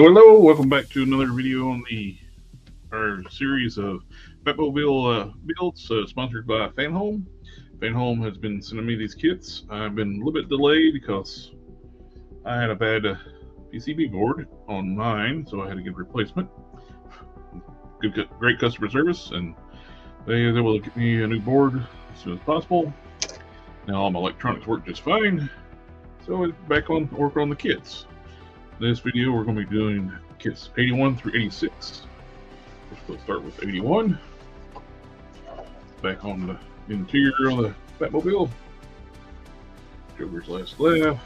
Hello, welcome back to another video on our series of Batmobile builds, sponsored by FANHOME. FANHOME has been sending me these kits. I've been a little bit delayed because I had a bad PCB board on mine, so I had to get a replacement. Great customer service, and they were able to get me a new board as soon as possible. Now all my electronics work just fine, so I'm back on work on the kits. In this video, we're going to be doing kits 81 through 86. Let's start with 81. Back on the interior of the Batmobile. Joker's last laugh.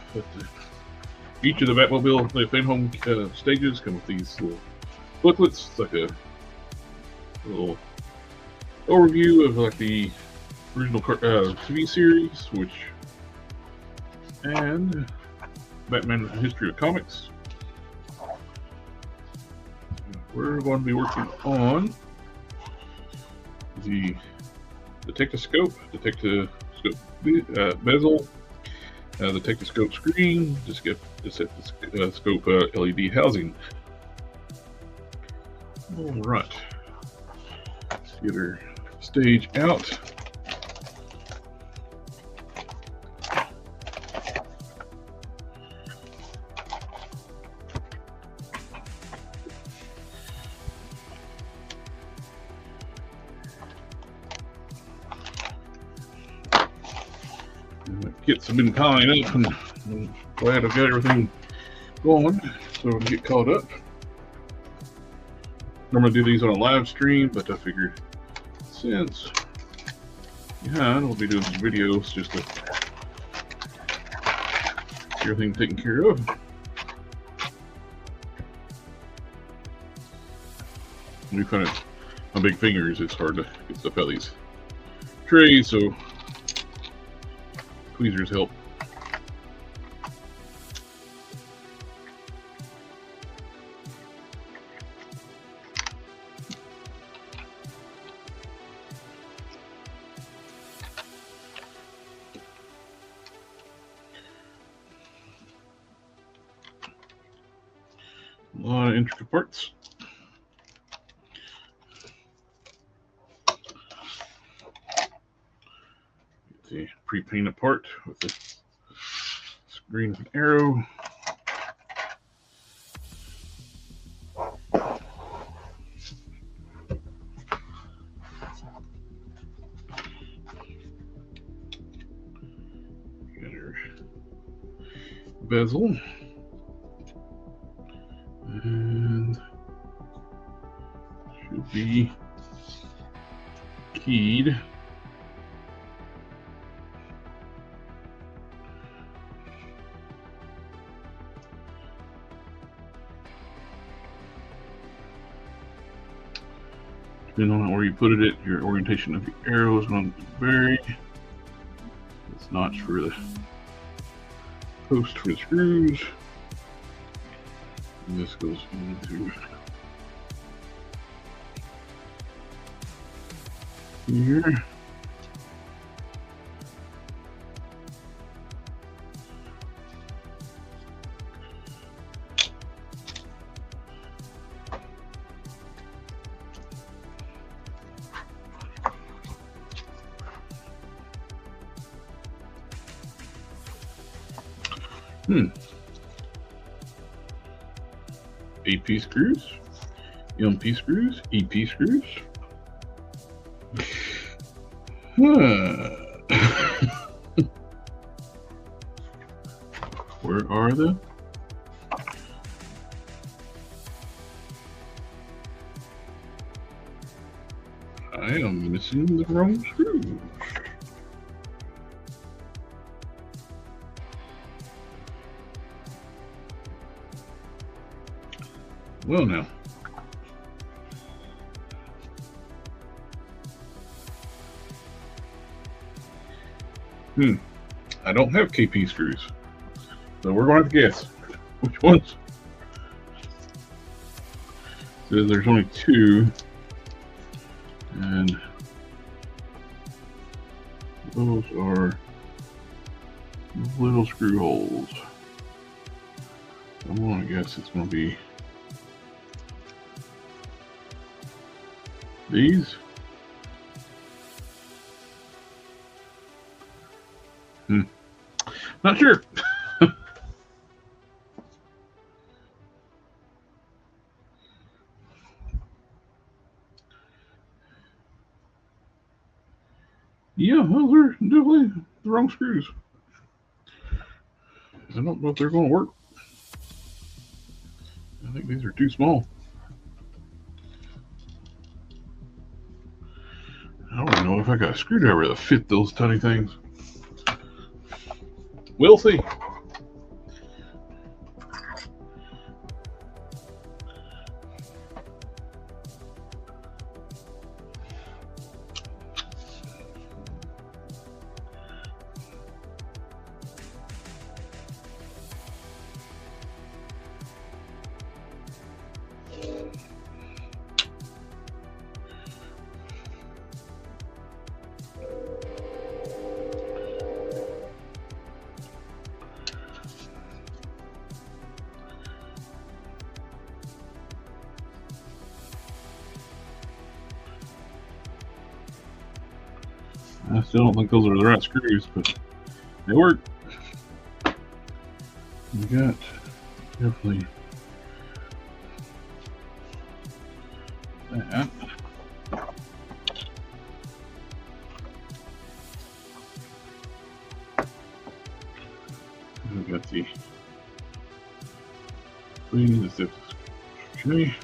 Each of the Batmobile, the FANHOME stages come with these little booklets. It's like a little overview of like the original TV series, and Batman History of Comics. We're going to be working on the detectoscope bezel, the detectoscope screen, detectoscope LED housing. All right, let's get our stage out. Kits have been piling up, and I'm glad I've got everything going so I can get caught up. Normally do these on a live stream, but I figured since we'll be doing some videos just to get everything taken care of. We find it, my big fingers, it's hard to get stuff out of these trays, so tweezers help. A lot of intricate parts. The pre-painted part with the screen with an arrow. Got our bezel. And should be keyed. Depending on where you put it, your orientation of the arrow is going to vary. This notch for the post for the screws. And this goes into here. AP screws, MP screws, EP screws. Where are they? I am missing the wrong screws. Well, now. I don't have KP screws, so we're going to have to guess which ones. So there's only two, and those are little screw holes. I'm going to guess it's going to be These? Not sure. Yeah, those are definitely the wrong screws. I don't know if they're going to work. I think these are too small. I don't even know if I got a screwdriver that fit those tiny things. We'll see. I still don't think those are the right screws, but they work. We got definitely that. We got the cleaning the zip. Okay.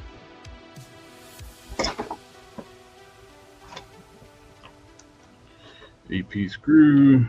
AP screw.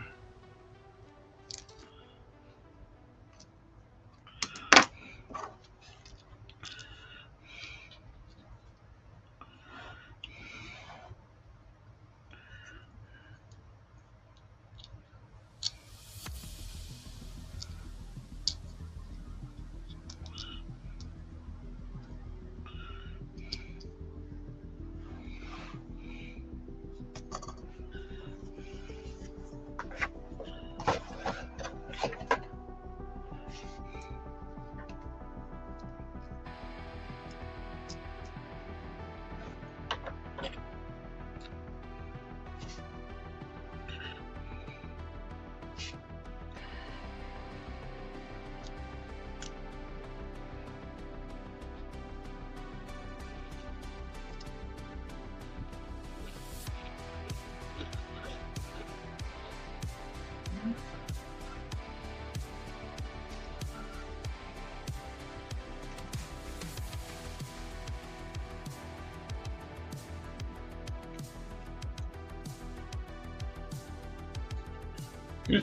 Yeah.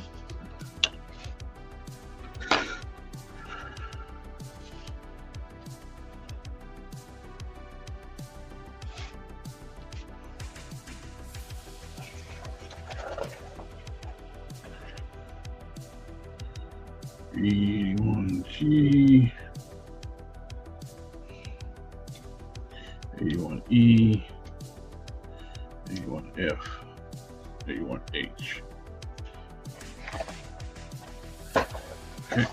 E1G, A1E, A1F, A1H. Okay.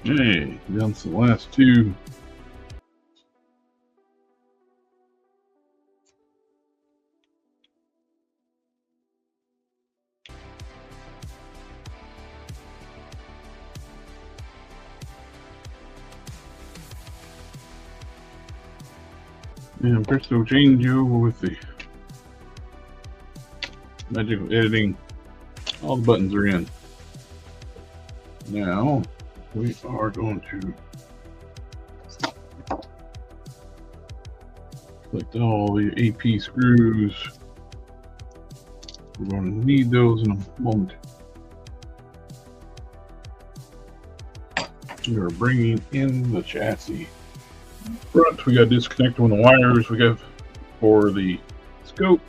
Hey, down to the last two. And presto changeover with the magic of editing. All the buttons are in. Now we are going to select all the AP screws. We're going to need those in a moment. We are bringing in the chassis. Front, we got to disconnect one of the wires we have for the scope.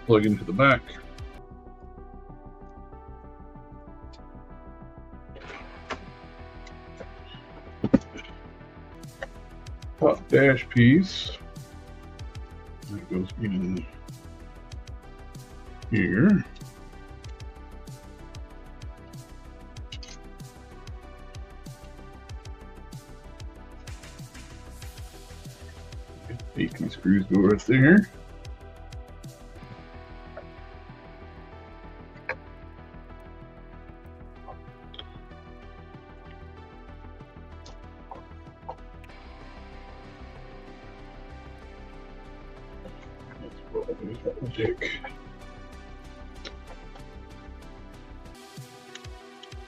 Plug into the back. Top dash piece. That goes in here. AP screws go right there. Dick.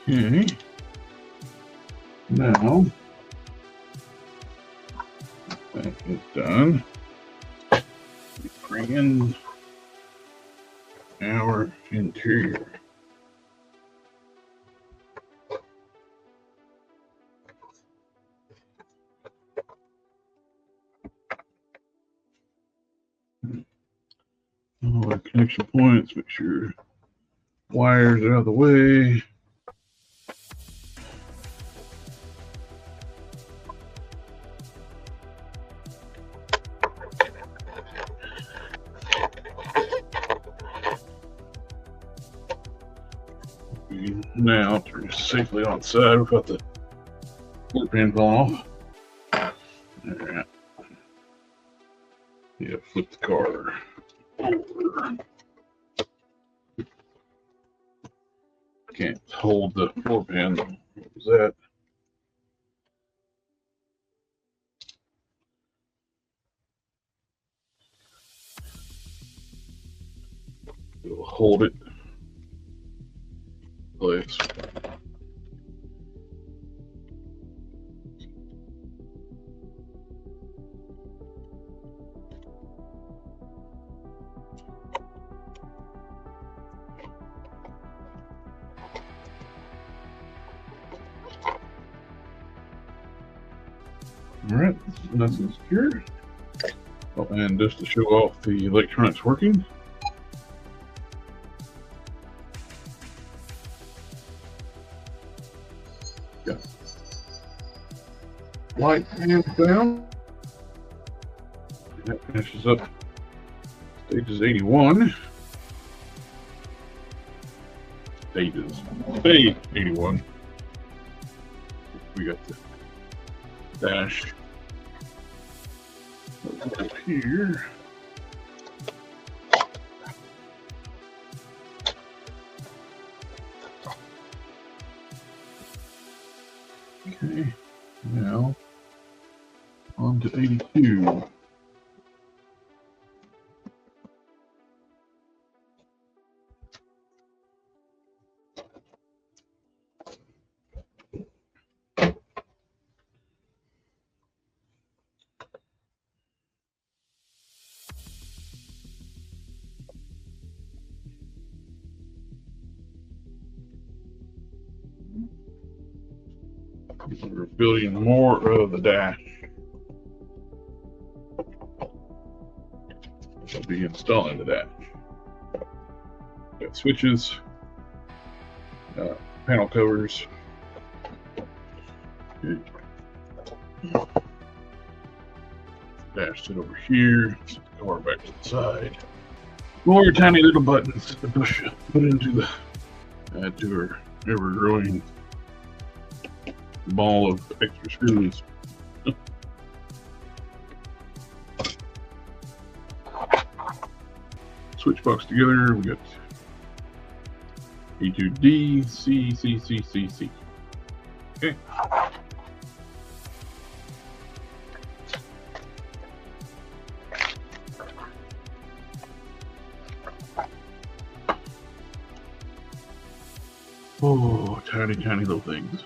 Okay. Now that is done. We bring in our interior. All our connection points, make sure wires are out of the way. Now turn it safely on the side without the floor pan falling off. Alright. Yeah, flip the car over. Can't hold the floor pan. What was that? It'll hold it in place. Alright, nice and secure. Oh, and just to show off the electronics working. Got light hands down. That finishes up stages 81. Stage 81. We got the dash over here. Okay, now on to 82. We're building more of the dash. We'll be installing the dash. Got switches, panel covers. Okay. Dash sit over here. Set the car back to the side. More tiny little buttons to push, put into the add to our ever-growing ball of extra screws. Switch box together. We got A to D, C, C, C, C, C. Okay. Oh, tiny, tiny little things.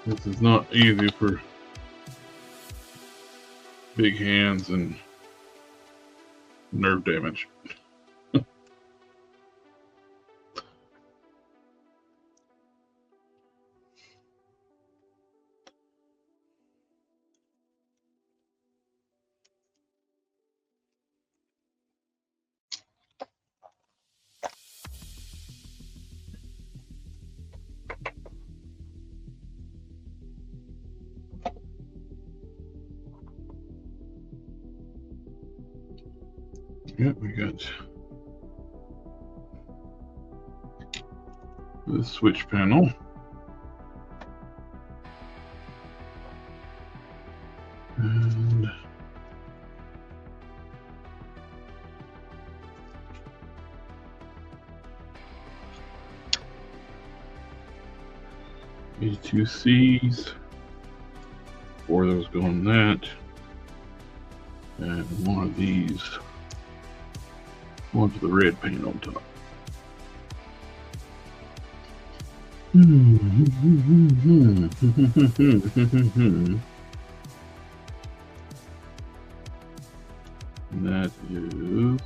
This is not easy for big hands and nerve damage. Yep, we got the switch panel. And these two C's. 4 of those go on that. And one of these onto the red paint on top. And that is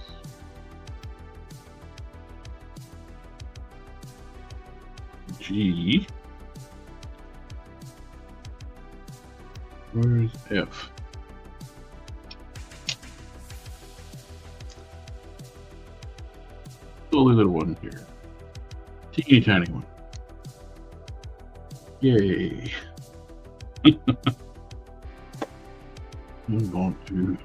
G. Where's F? Only little one here. Teeny tiny one. Yay. I'm going to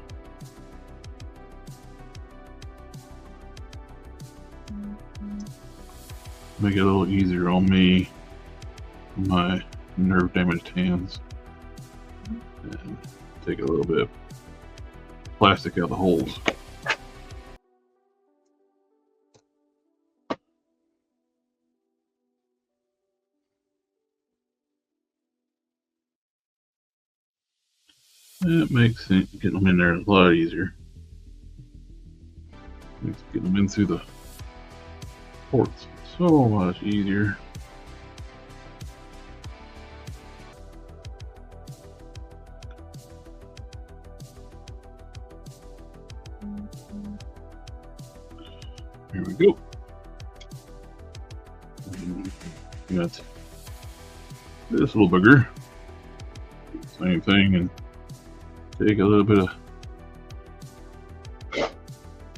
make it a little easier on me, my nerve damaged hands, and take a little bit of plastic out of the holes. That makes sense. Getting them in there is a lot easier. Makes getting them in through the ports so much easier. Here we go. Got this little booger. Same thing, and take a little bit of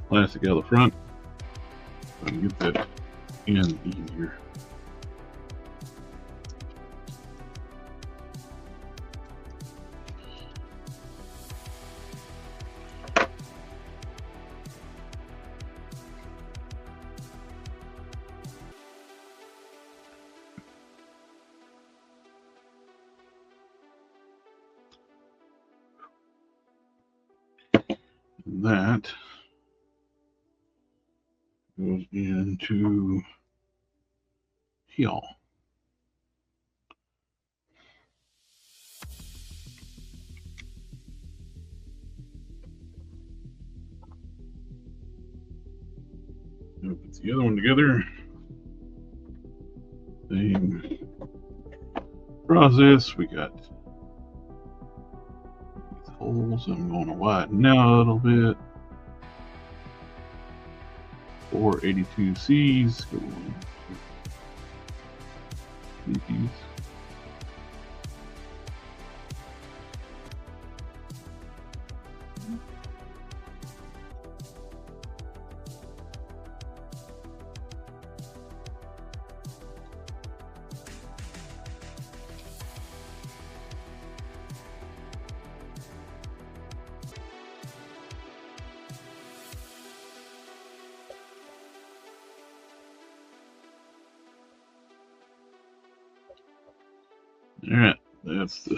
plastic out of the front so I can get that in easier. That goes into here. Now put the other one together. Same process. We got these holes. I'm going to widen out a little bit. 482 C's. Go on. These. Alright, that's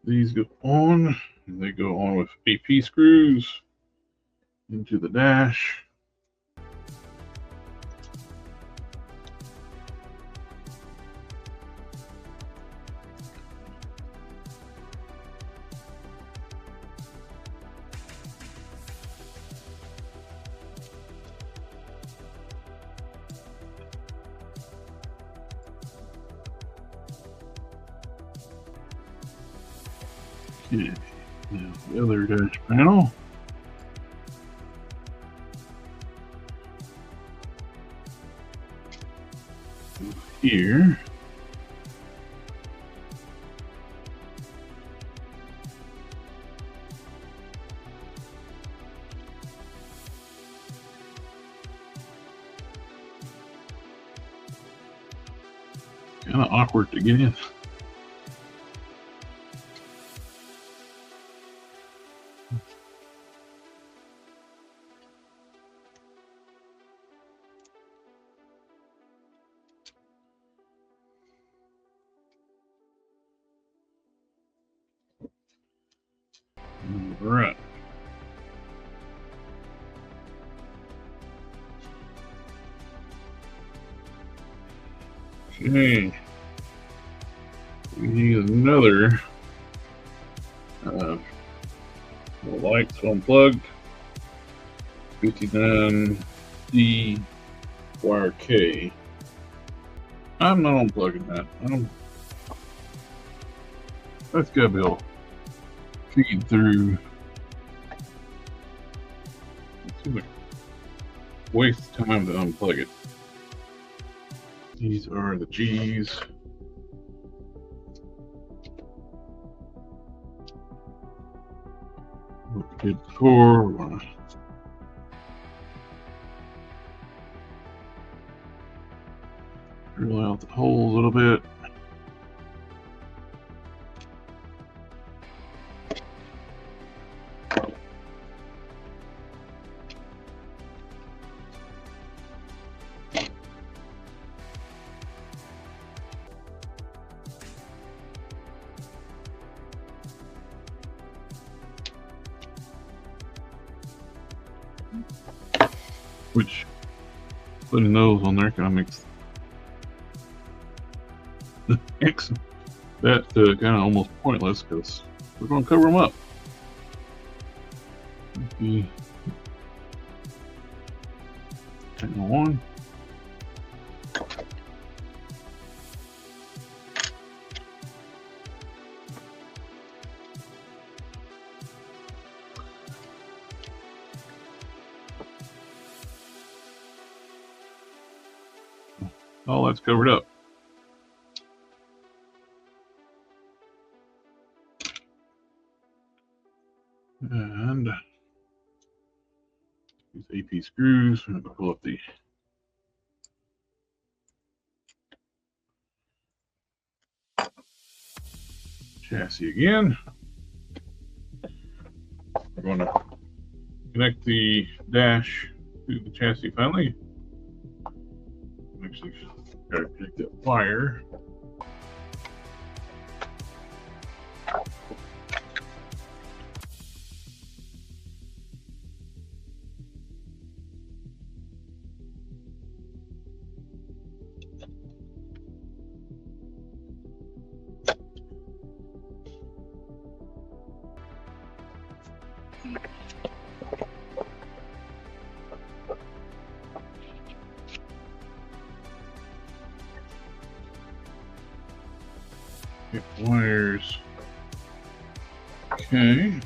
these go on, and they go on with AP screws into the dash. Okay, now the other dash panel. Here. Kind of awkward to get in. Right. Okay. We need another lights unplugged. 59D wire K. I'm not unplugging that. That's gotta be able to feed through. It seems like waste time to unplug it. These are the G's. What we did before. We're gonna drill out the hole a little bit. Which putting those on there kind of makes that kind of almost pointless because we're going to cover them up. Channel 1. All that's covered up. And these AP screws, I'm going to pull up the chassis again. We're going to connect the dash to the chassis finally. Actually, got to connect that wire. Get wires. Okay.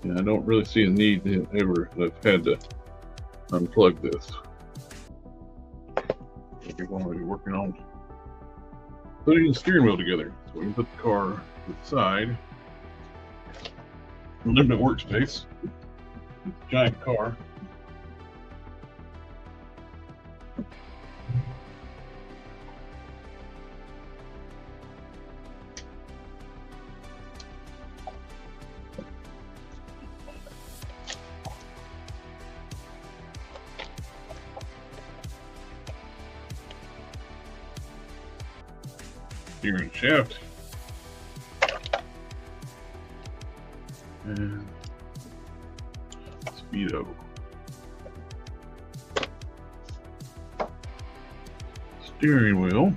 Yeah, I don't really see a need to ever have had to unplug this. We're going to be working on putting the steering wheel together. So we can put the car to the side. Limited workspace. It's a giant car. Steering shaft. And speedo. Steering wheel.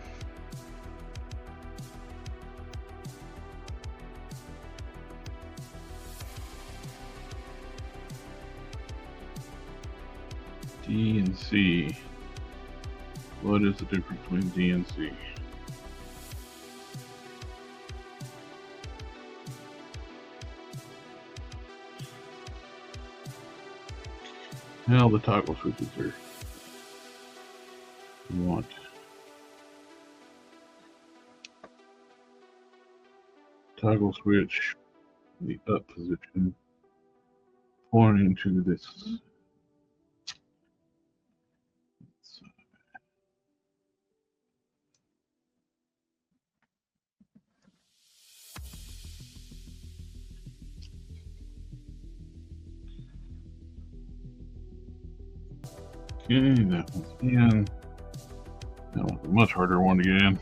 D and C. What is the difference between D and C? Now the toggle switches are you want. Toggle switch, the up position, pointing to this. Okay, that one's in. That one's a much harder one to get in.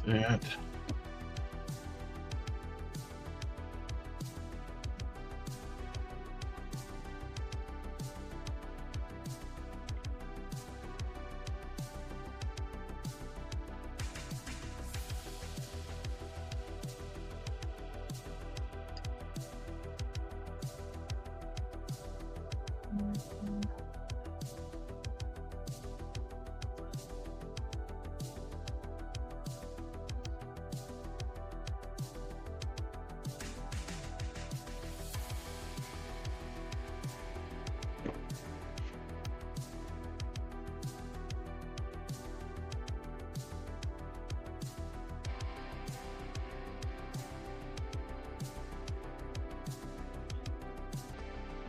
That.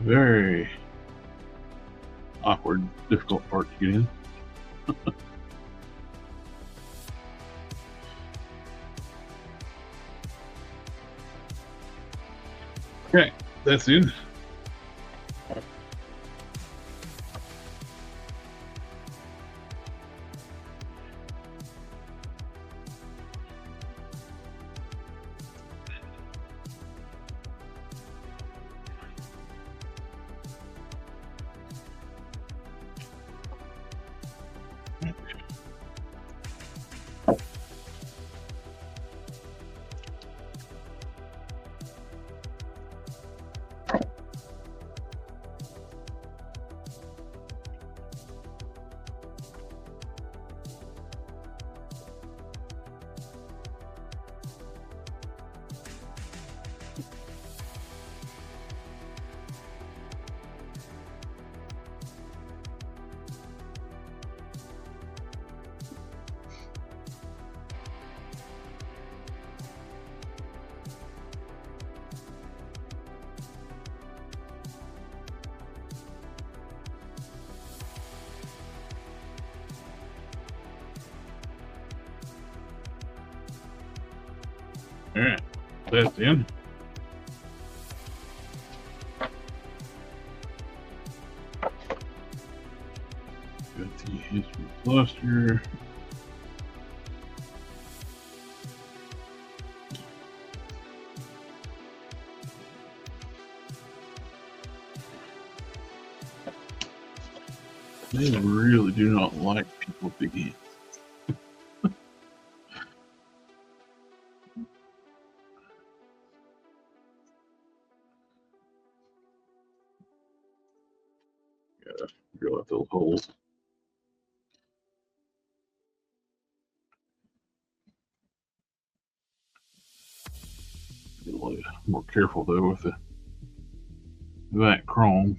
Very awkward, difficult part to get in. Okay, that's in. Alright, that's in. Got the history cluster. They really do not like people with big hands. Gotta drill out those holes. Be a little more careful though with that chrome.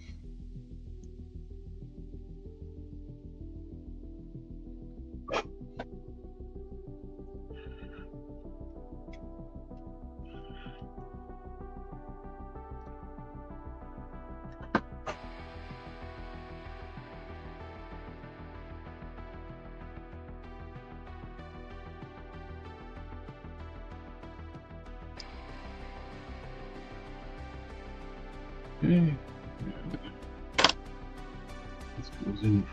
Okay. This goes in.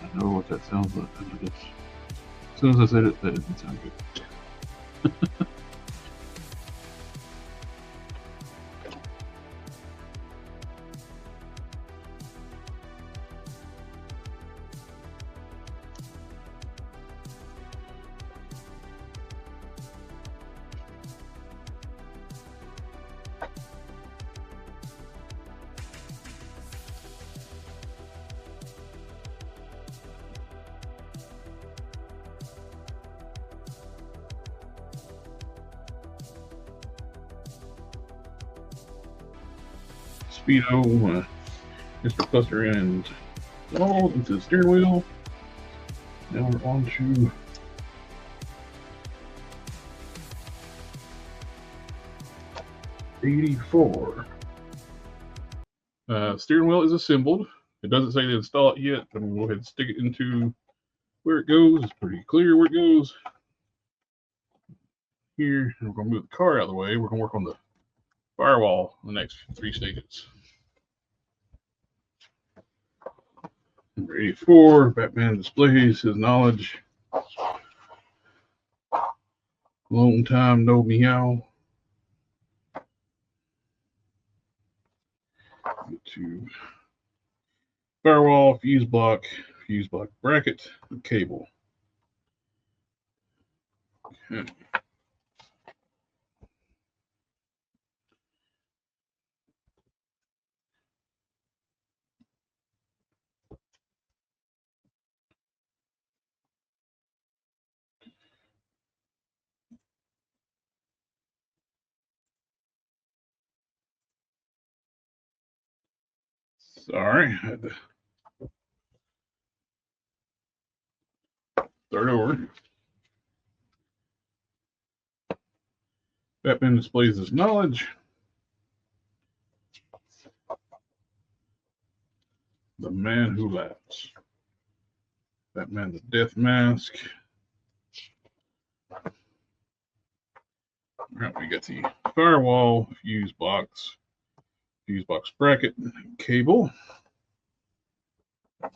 I know what that sounds like. As soon as I said it, that didn't sound good. Speedo, Mr. Cluster and all into the steering wheel. Now we're on to 84. Steering wheel is assembled. It doesn't say to install it yet. I'm going to go ahead and stick it into where it goes. It's pretty clear where it goes. Here, and we're going to move the car out of the way. We're going to work on the firewall in the next 3 stages. Number 84, Batman displays his knowledge. Long time no meow. Get to firewall, fuse block bracket, and cable. Okay. Sorry, I had to start over. Batman displays his knowledge. The man who laughs. Batman's death mask. All right, we got the firewall, fuse box bracket, cable. A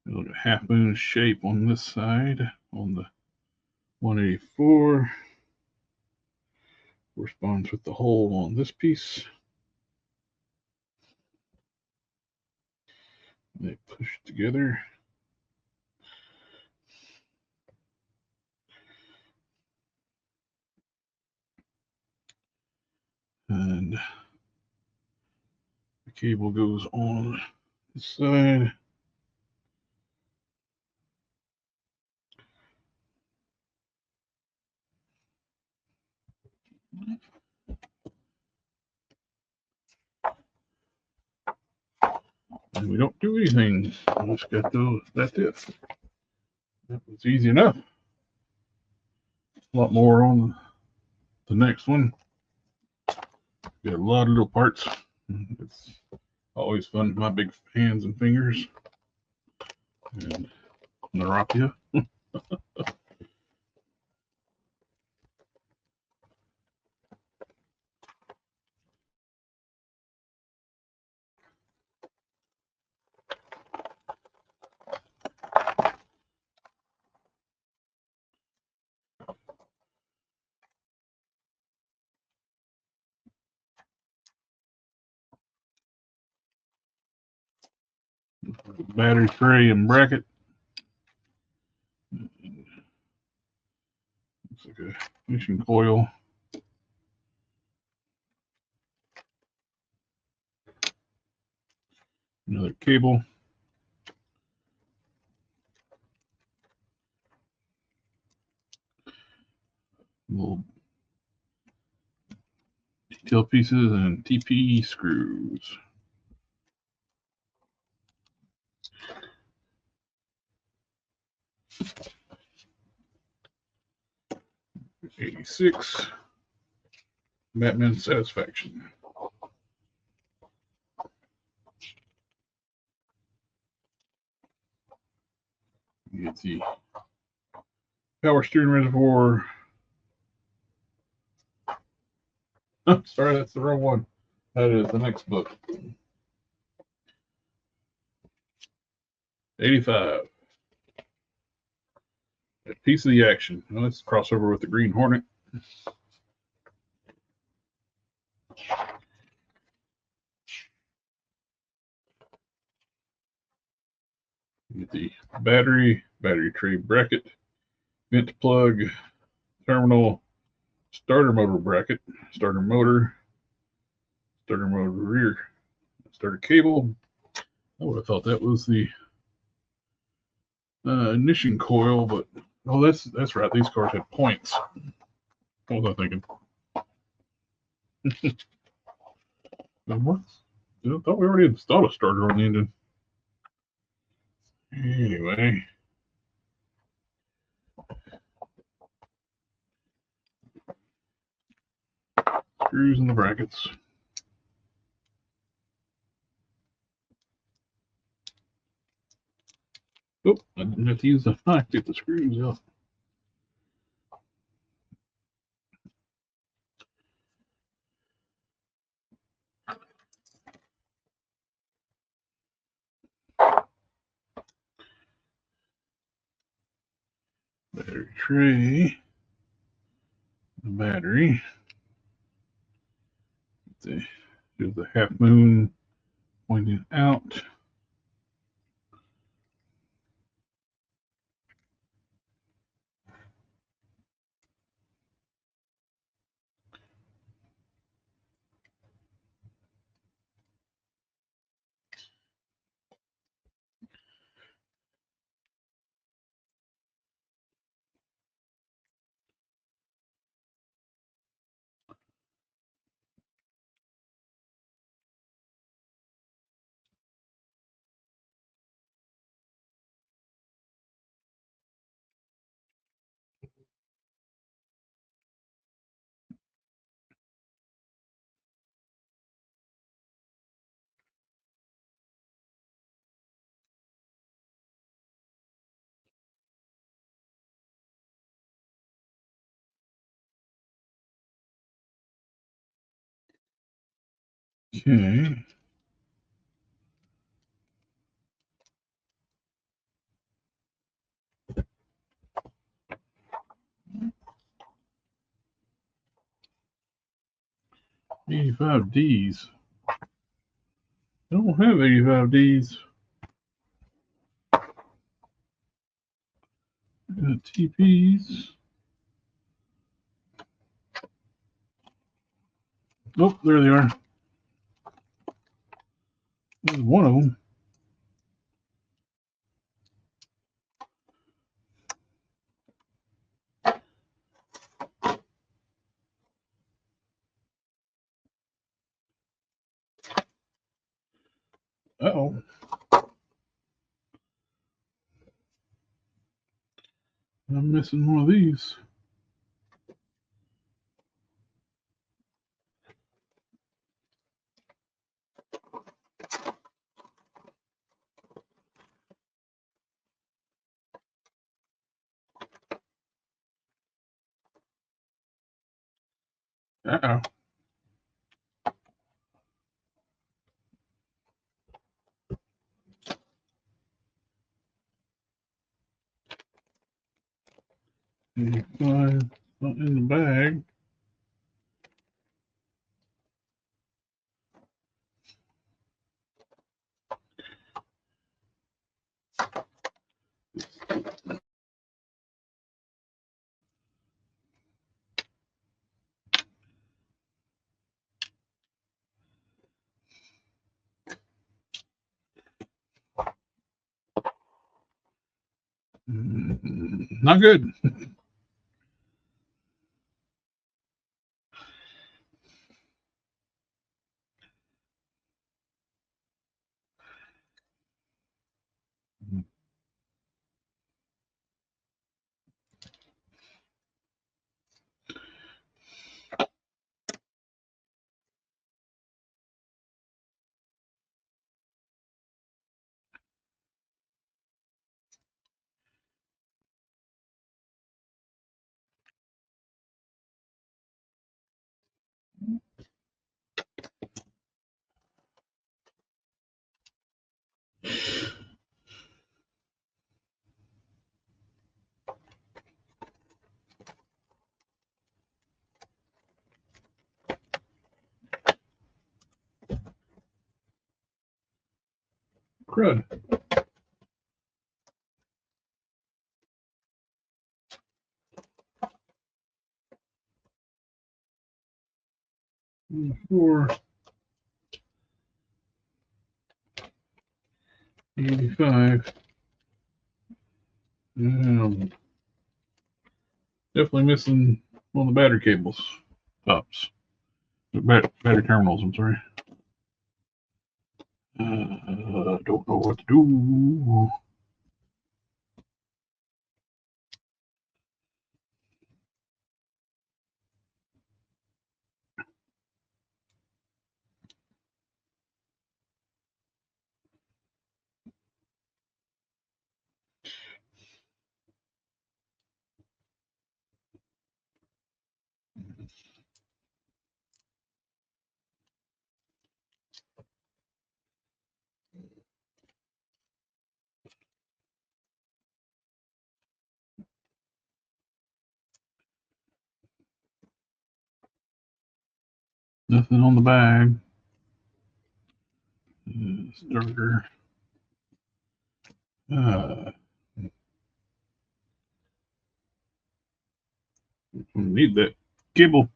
little half moon shape on this side on the 184. Corresponds with the hole on this piece. They push together. And the cable goes on this side. And we don't do anything. We just got those. That's it. That was easy enough. A lot more on the next one. Got a lot of little parts. It's always fun with my big hands and fingers. And neuropia. Battery tray and bracket. Looks like a ignition coil. Another cable. Little detail pieces and TP screws. '86 Batman Satisfaction. You get the power steering reservoir. Sorry, that's the wrong one. That is the next book. 85. A piece of the action. Well, let's cross over with the Green Hornet. Get the battery tray bracket, vent plug, terminal, starter motor bracket, starter motor rear, starter cable. I would have thought that was the ignition coil, but oh, that's right. These cars had points. What was I thinking? What? I thought we already installed a starter on the engine. Anyway, Screws in the brackets. Oh, I didn't have to use the knife to get the screws out. Battery tray. The battery. There's the half moon pointing out. Okay. $85Ds. I don't have $85Ds. Got TPs. Oh, there they are. There's one of them. Uh-oh. I'm missing one of these. Uh-oh. $85, not in the bag. Not good. Crud. Four. 85. Definitely missing one of the battery cables. Tops. Battery terminals, I'm sorry. Don't know what to do. Nothing on the bag. Starter. Need that cable.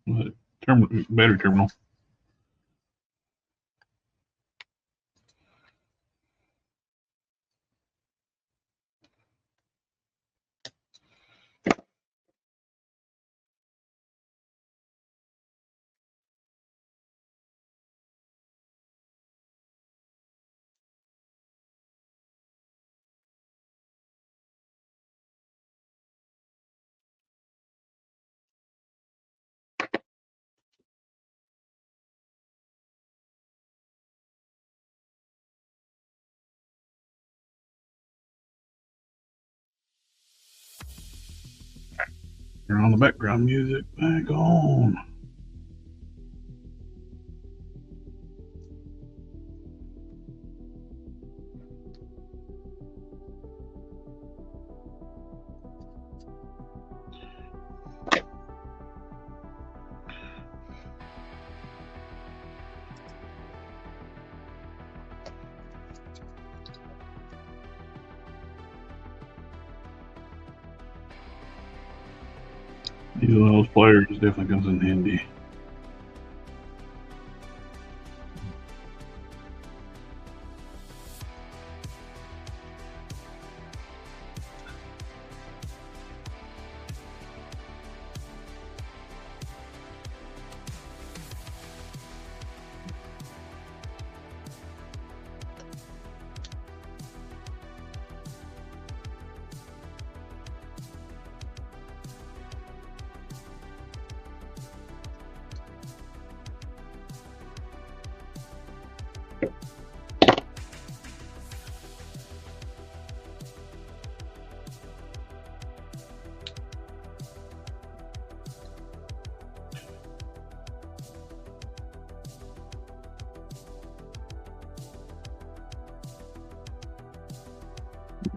Battery terminal. Turn on the background music. Back on. Using those pliers definitely comes in handy.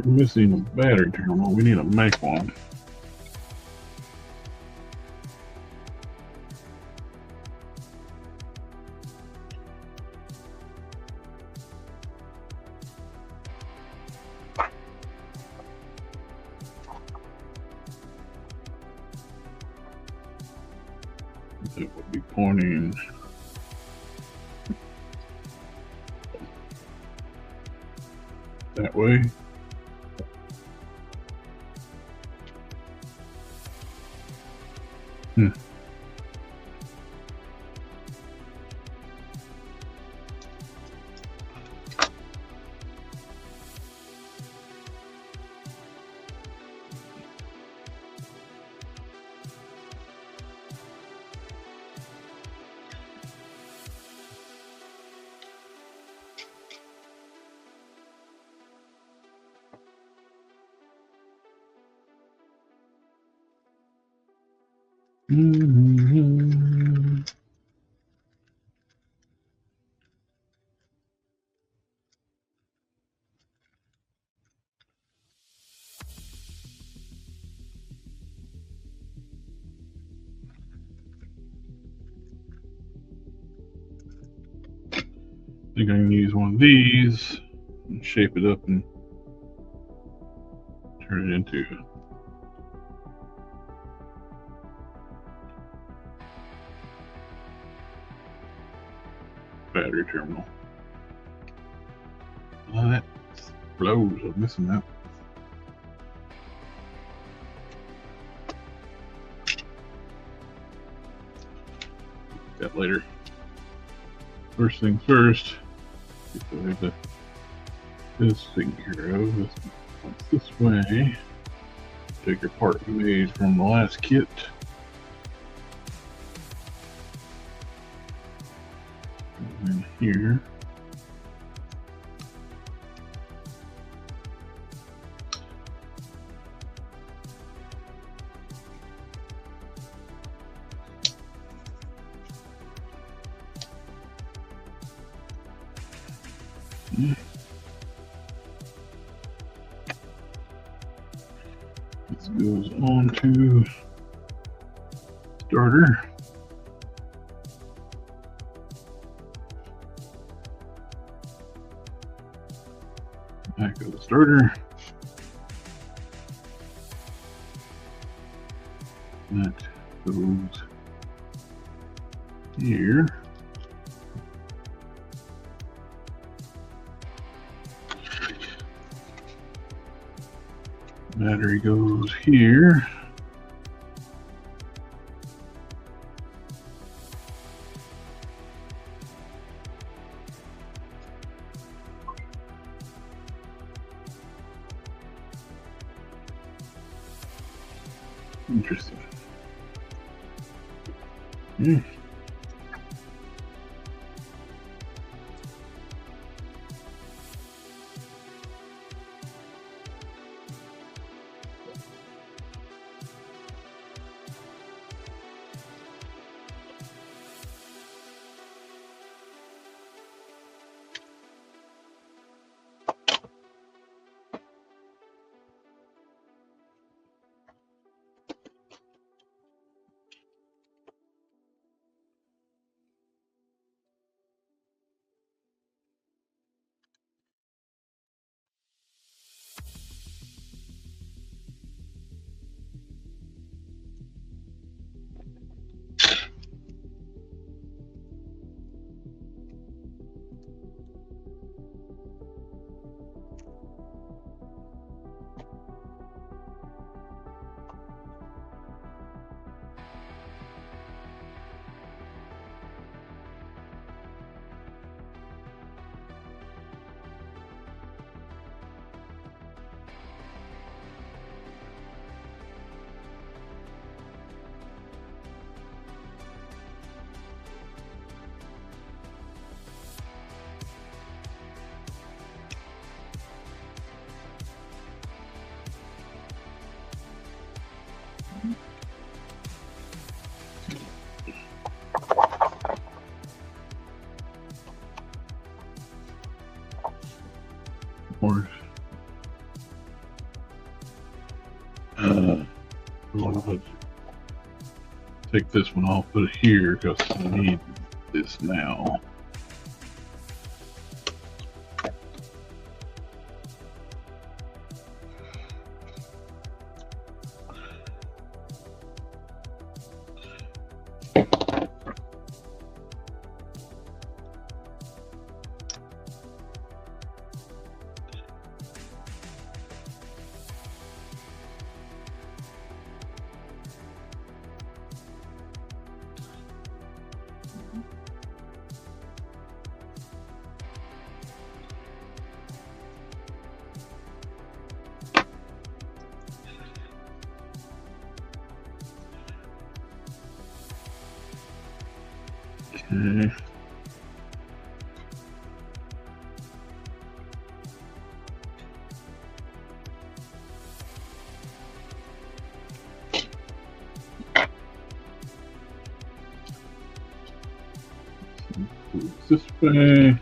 We're missing a battery terminal. We need to make one. It would be pointing that way. I think I can use one of these and shape it up and turn it into a battery terminal. That blows. I'm missing that. That later. First things first. Get this taken care of. Once this way. Take your part we made from the last kit. And then here. This goes on to starter. Back of the starter. That goes here. Battery goes here. Interesting. Yeah. Or take this one off, put it here because I need this now. Okay. This way.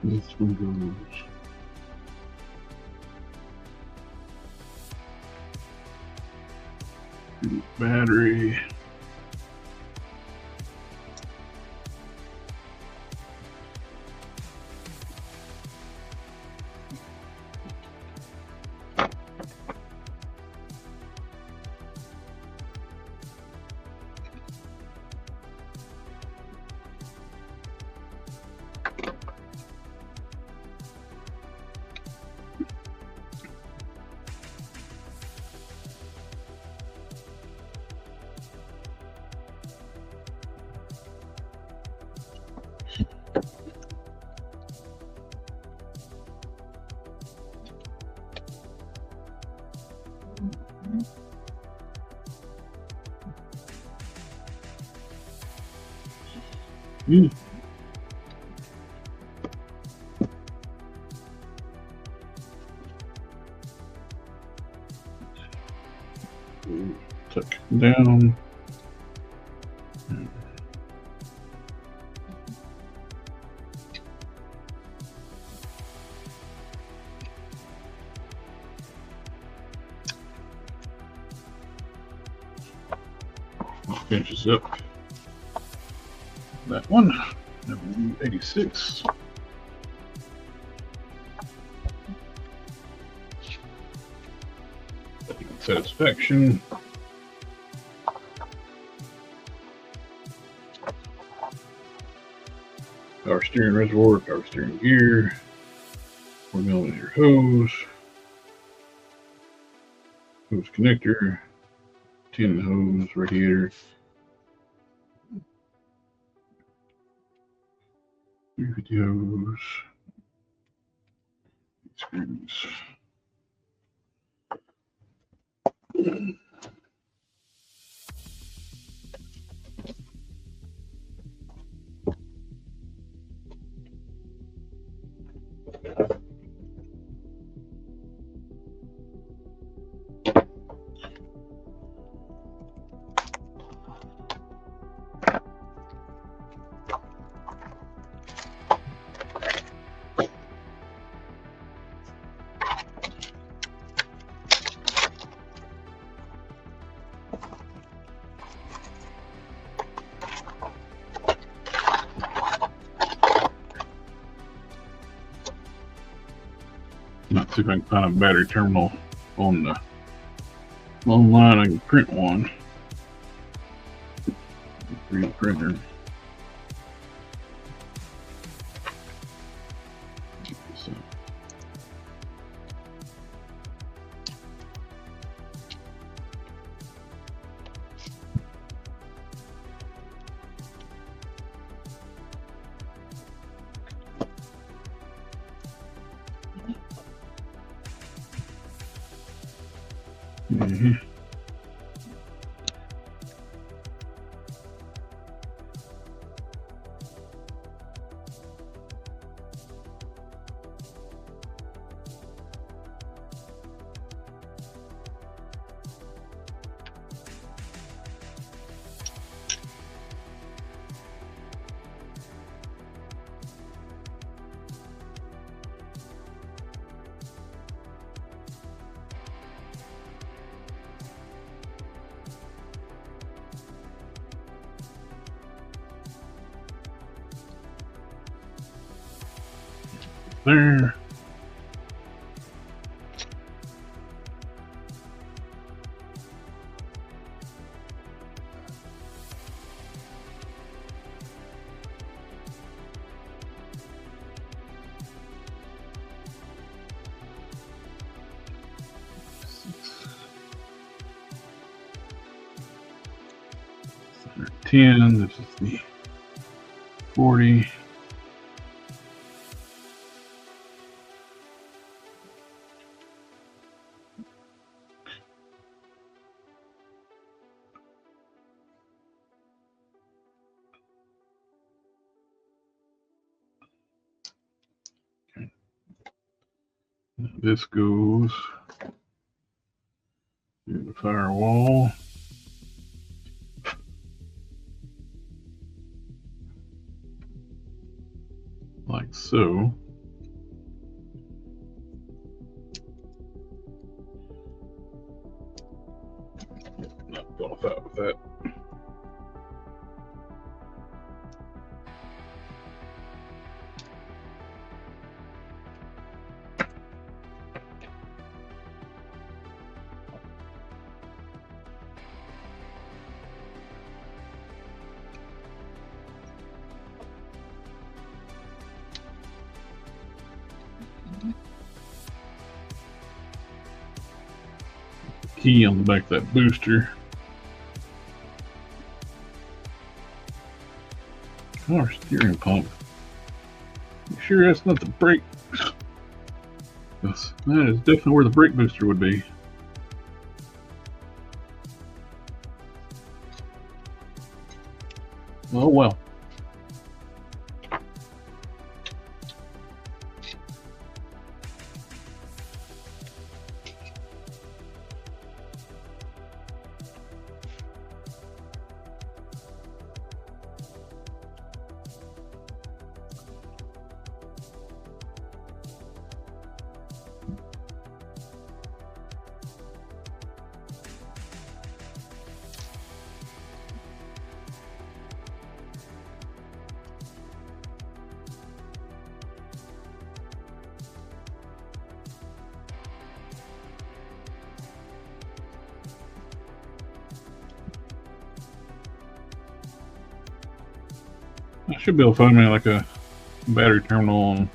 This one goes. Battery. Mm. Tuck down. Finishes up that one. Number 86. Satisfaction. Power steering reservoir, power steering gear, 4mm hose, hose connector, tin hose, radiator, 350 hose, screws. Let's see if I can find a battery terminal on the online. I can print one. 3D printer. Mm-hmm. There. $10. This is the 40. This goes to the firewall. Like so. Not going to fight with that. Key on the back of that booster. Power steering pump. You sure that's not the brake? Yes, that is definitely where the brake booster would be. Oh well. I should be able to find me like a battery terminal on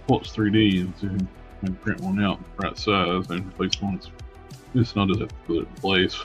Pulse 3D and see if I can print one out the right size and replace one that's missing. I'll just have to put it in place.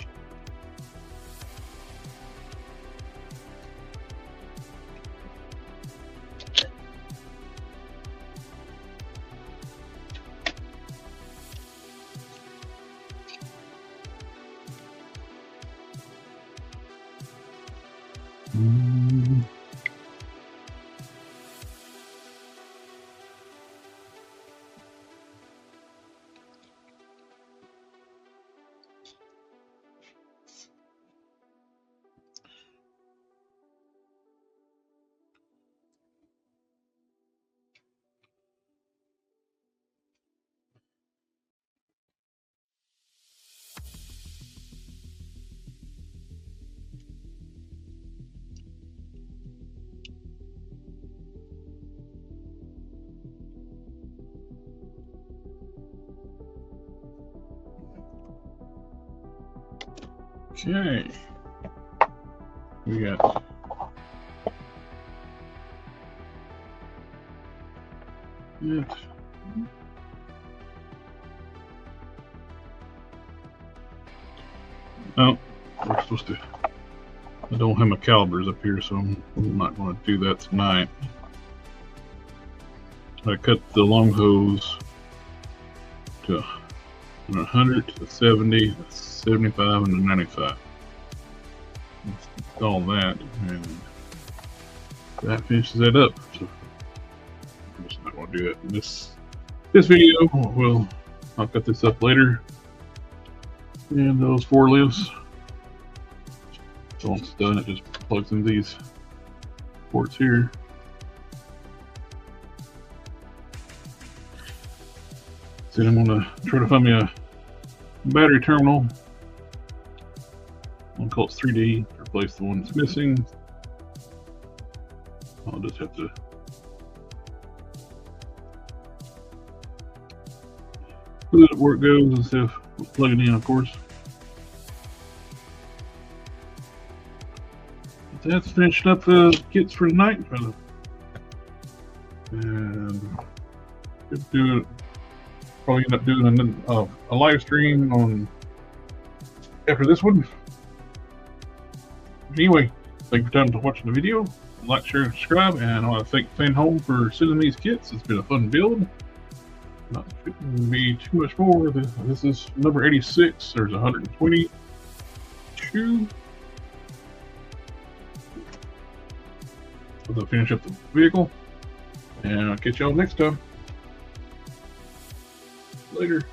Okay, we got it. Oh, we're supposed to. I don't have my calibers up here, so I'm not going to do that tonight. I cut the long hose to 100, to 70, to 75, and to 95. Install that, and that finishes that up. So I'm just not going to do that in this video. I'll cut this up later. And those 4 lifts. So once it's done, it just plugs in these ports here. So I'm going to try to find me a battery terminal on Pulse 3D to replace the one that's missing. I'll just have to put it where it goes instead of plugging in, of course. But that's finished up the kits for tonight. And probably end up doing a live stream on after this one. Anyway, thank you for watching the video. Like, share, and subscribe. And I want to thank FANHOME for sending these kits. It's been a fun build. Not shouldn't be too much more. This is number 86. There's 122. I'll finish up the vehicle, and I'll catch y'all next time. Later.